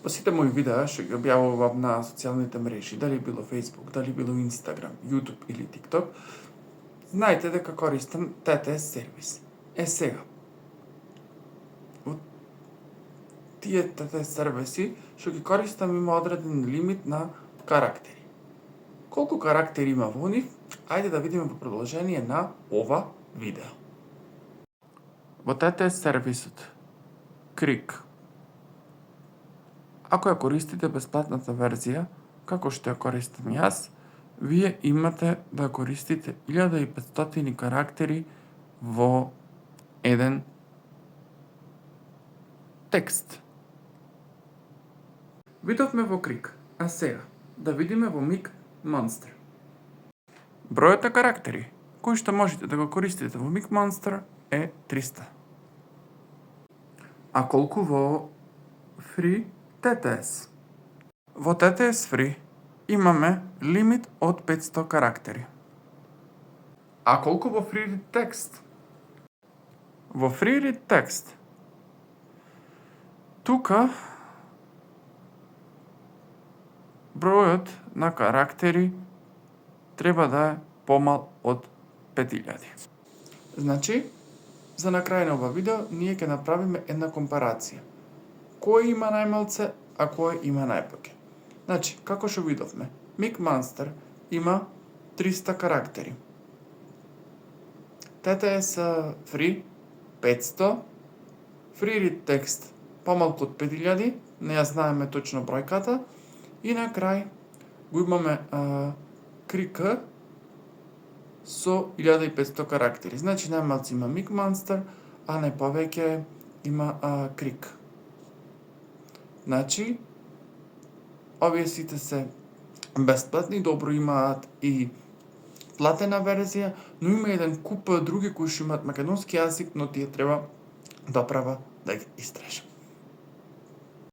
Во сите мои видеа што ги објавувам на социјалните мрежи, дали било Facebook, дали било Instagram, YouTube или TikTok, знаете дека користам TTS сервис. Сега, тие TTS сервиси што ги користам има одреден лимит на карактери. Колку карактери има во нив? Ајде да видиме во продолжение на ова видео. Во TTS сервисот Крик, ако ја користите бесплатната верзија, како што ја користам јас, вие имате да користите 1500 карактери во еден текст. Видовме во Крик, а сега да видиме во Мик Monster. Бројот на карактери кои што можете да го користите во Мик Monster е 300. А колку во Free TTS? Во TTS Free имаме лимит од 500 карактери. А колку во Free Read Text? Во Free Read Text тука бројот на карактери треба да е помал од 5000. Значи, за на крај на ова видео, ние ќе направиме една компарација. Кој има најмалце, а кој има најпаќе. Значи, како што видовме, Мик Monster има 300 карактери. TTS Free 500, Free Read Text помалку од 5000, не ја знаеме точно бројката, и на крај го имаме Крик со 1500 карактери. Значи најмалци има Мик Monster, а најповеќе има Крик. Значи, овие сите се бесплатни, добро имаат и платена верзија, но има еден куп други кои што имаат македонски јазик, но тие треба доправа да ги истражам.